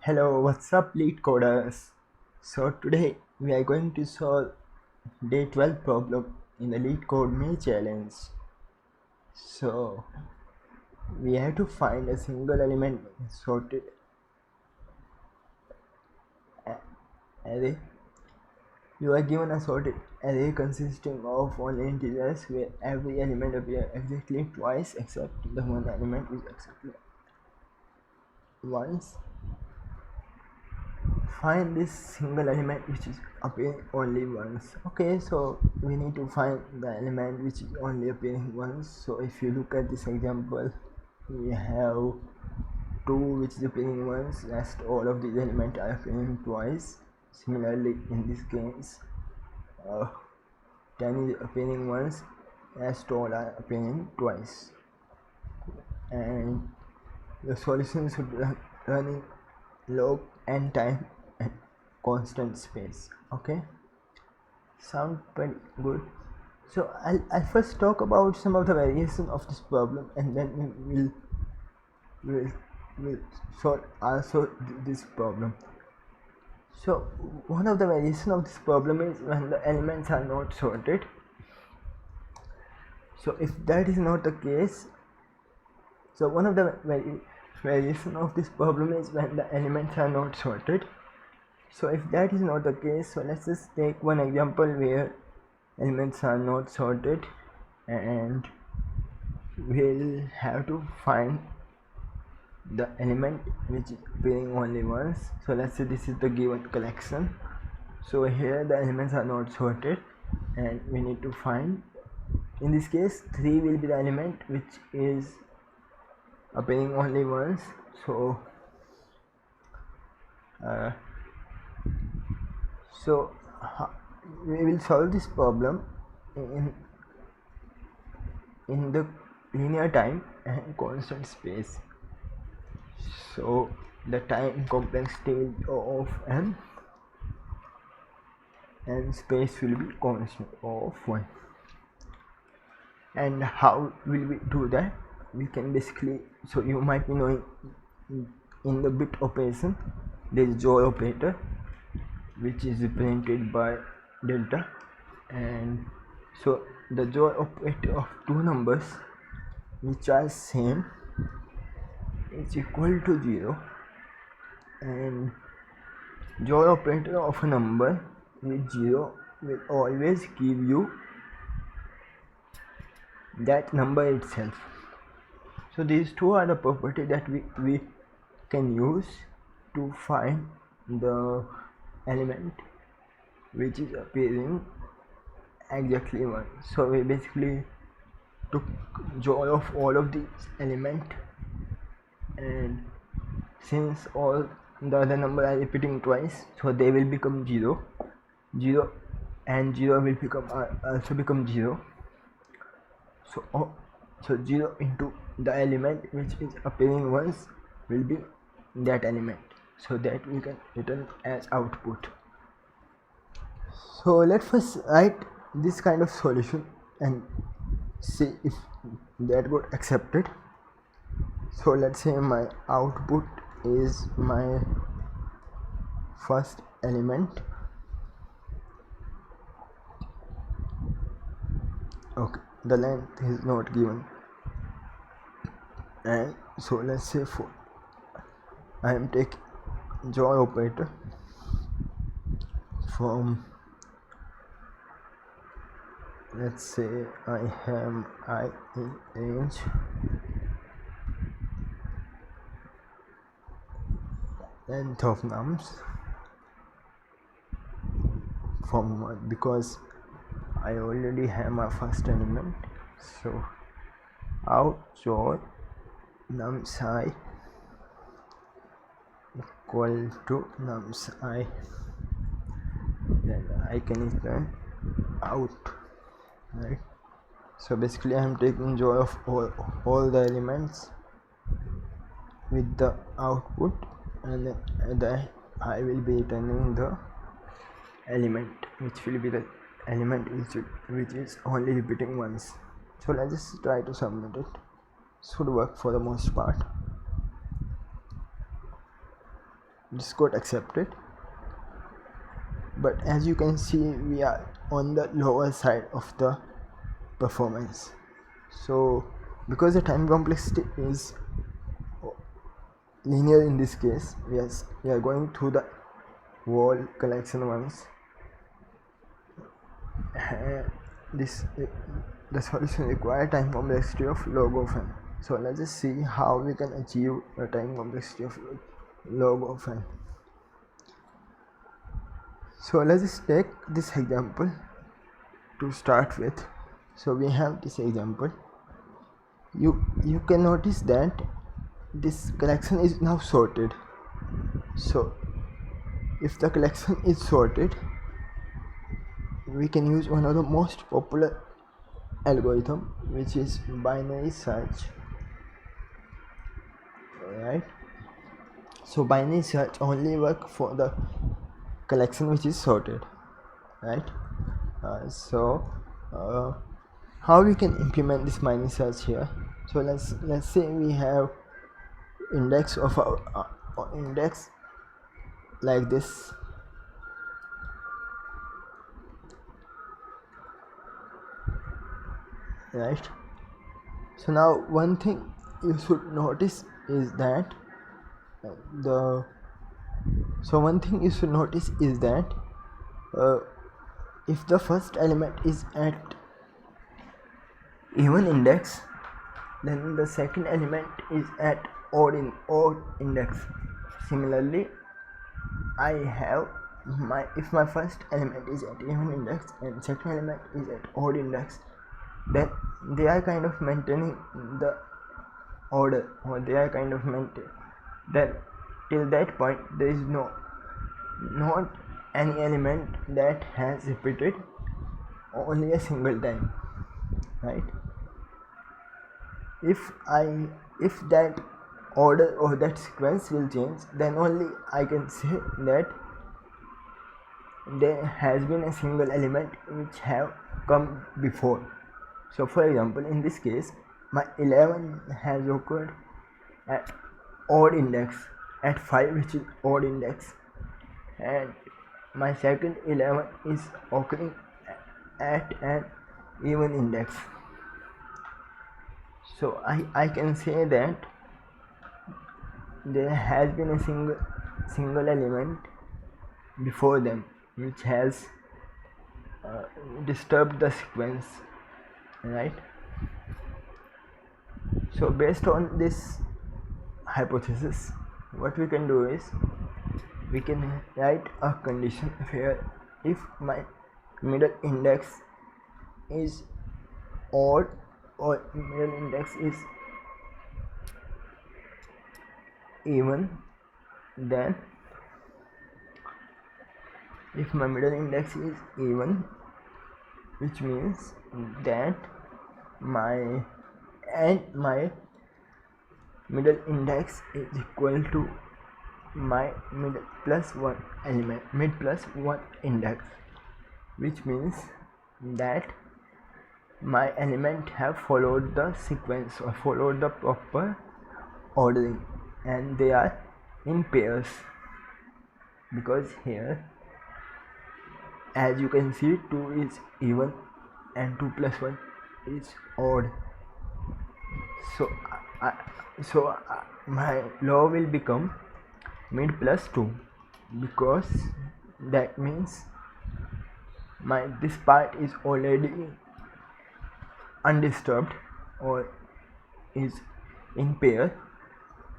Hello, what's up, lead coders? So today we are going to solve day 12 problem in the lead code me challenge. So we have to find a single element sorted array. You are given a sorted array consisting of only integers where every element appears exactly twice except the one element is exactly once. Find this single element which is appearing only once. Okay, so we need to find the element which is only appearing once. So if you look at this example, we have 2 which is appearing once, rest all of these elements are appearing twice. Similarly in this case, uh, 10 is appearing once, rest all are appearing twice. And the solution should run in log n time and constant space. Okay, sound pretty good. So I'll first talk about some of the variation of this problem, and then we'll, we'll solve also this problem. So one of the variation of this problem is when the elements are not sorted. So if that is not the case, so one of the variation of this problem is when the elements are not sorted. So if that is not the case, so let's just take one example where elements are not sorted, and we'll have to find the element which is appearing only once. So let's say this is the given collection. So here the elements are not sorted and we need to find, in this case 3 will be the element which is appearing only once. So we will solve this problem in the linear time and constant space. So the time complexity will be of n and space will be constant of 1. And how will we do that? We can basically, so you might be knowing in the bit operation there is joy operator which is represented by delta, and so the joy operator of two numbers which are same is equal to 0, and joy operator of a number with 0 will always give you that number itself. So these two are the properties that we can use to find the element which is appearing exactly one. So we basically took joy of all of these elements, and since all the other number are repeating twice, so they will become 0 and 0 will become also become 0. So 0 into the element which is appearing once will be that element, so that we can return as output. So let's first write this kind of solution and see if that got accepted. So let's say my output is my first element. Okay, the length is not given, and so let's say for I am taking joy operator from, let's say I have I in range length of nums from 1, because I already have my first element. So out joy nums I equal to nums I, then I can return out, right? So basically I am taking joy of all the elements with the output, and then I will be returning the element which will be the element which is only repeating once. So let's just try to submit it. Should work for the most part. this got accepted. But as you can see, we are on the lower side of the performance. So because the time complexity is linear in this case, we are going through the whole collection once. This the solution require time complexity of log of n. So let's just see how we can achieve a time complexity of log of n. So let's just take this example to start with. So we have this example. You can notice that this collection is now sorted. So if the collection is sorted, we can use one of the most popular algorithm, which is binary search. Right, so binary search only work for the collection which is sorted, right? How we can implement this binary search here? So let's say we have index of our index like this. Right, so now one thing you should notice is that if the first element is at even index, then the second element is at odd index. Similarly, I have if my first element is at even index and second element is at odd index, then they are kind of maintaining the order, or they are kind of maintain. Then till that point there is not any element that has repeated only a single time, right? If that order or that sequence will change, then only I can say that there has been a single element which have come before. So for example, in this case, my 11 has occurred at odd index, at 5, which is odd index, and my second 11 is occurring at an even index. So I can say that there has been a single element before them which has disturbed the sequence, right? So based on this hypothesis, what we can do is we can write a condition where if my middle index is odd or middle index is even, then if my middle index is even, which means that my middle index is equal to my mid plus one index, which means that my element have followed the sequence or followed the proper ordering, and they are in pairs, because here as you can see 2 is even and 2 plus 1 is odd. So my law will become mid plus 2, because that means this part is already undisturbed or is in pair.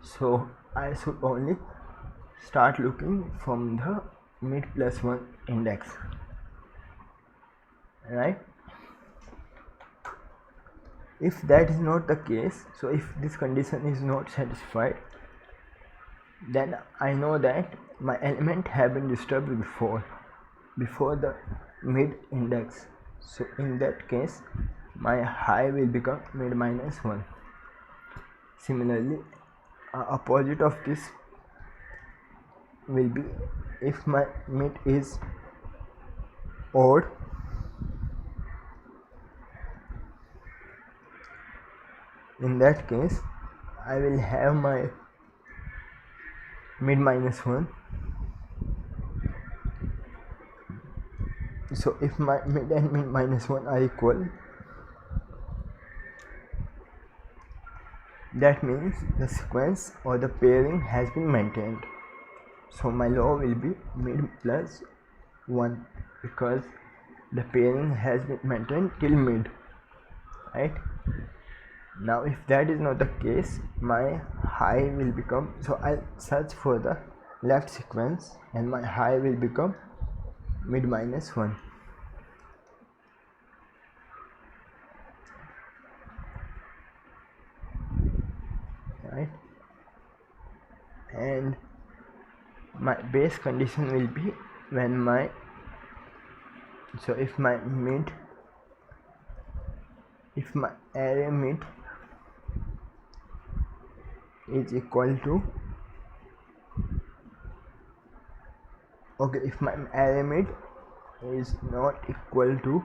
So I should only start looking from the mid plus 1 index, right? If that is not the case, so if this condition is not satisfied, then I know that my element have been disturbed before the mid index. So in that case, my high will become mid minus 1. Similarly, opposite of this will be if my mid is odd, in that case I will have my mid minus 1. So if my mid and mid minus 1 are equal, that means the sequence or the pairing has been maintained. So my law will be mid plus 1 because the pairing has been maintained till mid, right? Now if that is not the case, my high will become, so I'll search for the left sequence and my high will become mid minus 1, right? And my base condition will be when my, so if my array mid is equal to, okay, if my array mid is not equal to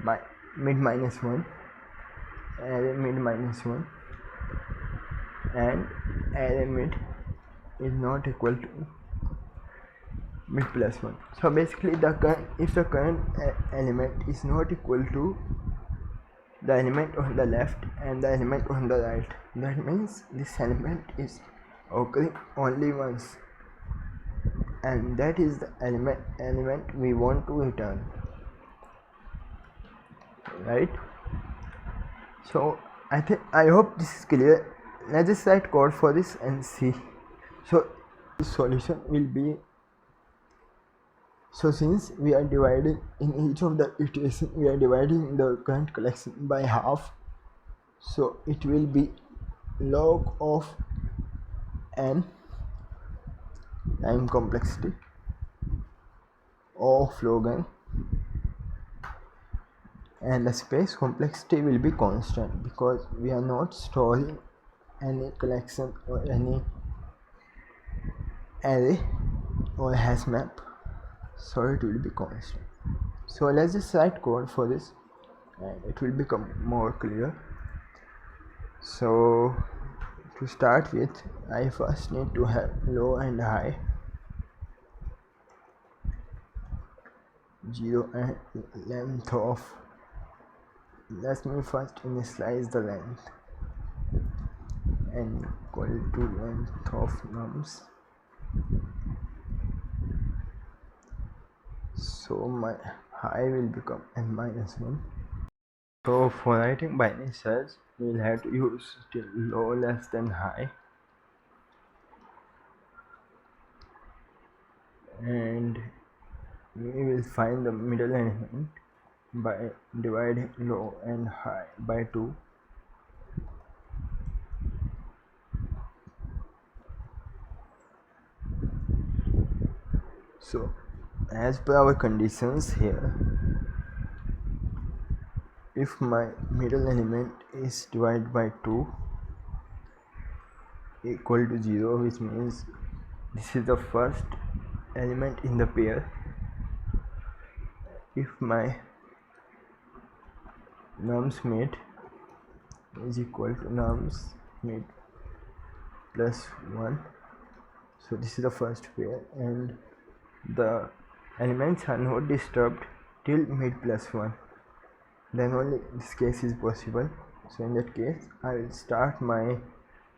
my mid minus 1, array mid minus 1, and array mid is not equal to mid plus 1. So basically if the current element is not equal to the element on the left and the element on the right, that means this element is occurring only once, and that is the element we want to return, right? So I hope this is clear. Let's just write code for this and see. So the solution will be, so since we are dividing in each of the iteration, we are dividing the current collection by half, so it will be log of n time complexity of log n, and the space complexity will be constant because we are not storing any collection or any array or hash map, so it will be constant. So let's just write code for this and it will become more clear. So to start with, I first need to have low and high, 0 and length of, let me first initialize the length, n equal to length of nums. So my high will become n minus 1. So for writing binary search, we will have to use till low less than high, and we will find the middle element by dividing low and high by 2. So as per our conditions here, if my middle element is divided by 2 equal to 0, which means this is the first element in the pair, if my nums mid is equal to nums mid plus 1, so this is the first pair and the elements are not disturbed till mid plus 1, then only this case is possible. So in that case I will start my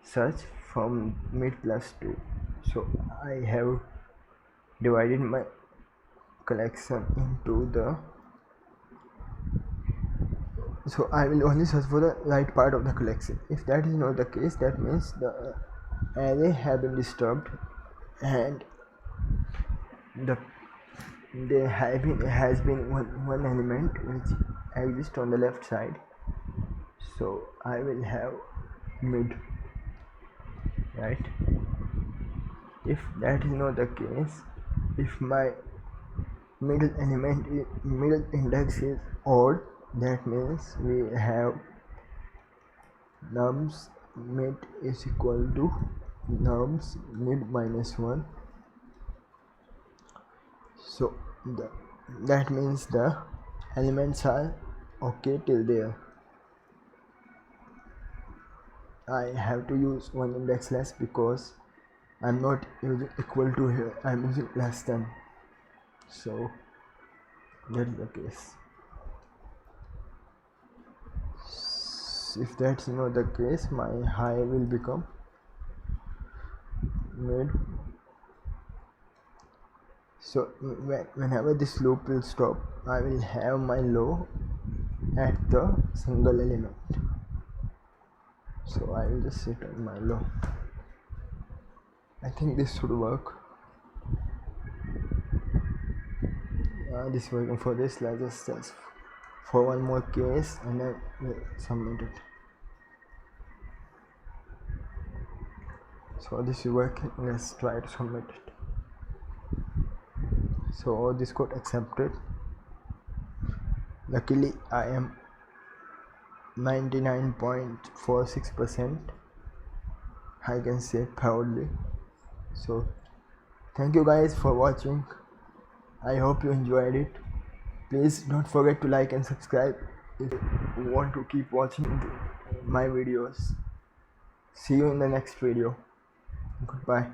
search from mid plus 2. So I have divided my collection into the, so I will only search for the right part of the collection. If that is not the case, that means the array have been disturbed and there has been one element which exists on the left side, so I will have mid, right? If that is not the case, if my middle index is odd, that means we have nums mid is equal to nums mid minus 1. So that means the elements are okay till there. I have to use one index less because I'm not using equal to here, I'm using less than. So that is the case. If that's not the case, my high will become mid. So whenever this loop will stop, I will have my low at the single element. So I will just set on my low. I think this should work. This is working for this. Let's just test for one more case and then we'll submit it. So this is working. Let's try to submit it. So this got accepted. Luckily I am 99.46%, I can say proudly. So thank you guys for watching. I hope you enjoyed it. Please don't forget to like and subscribe if you want to keep watching my videos. See you in the next video. Goodbye.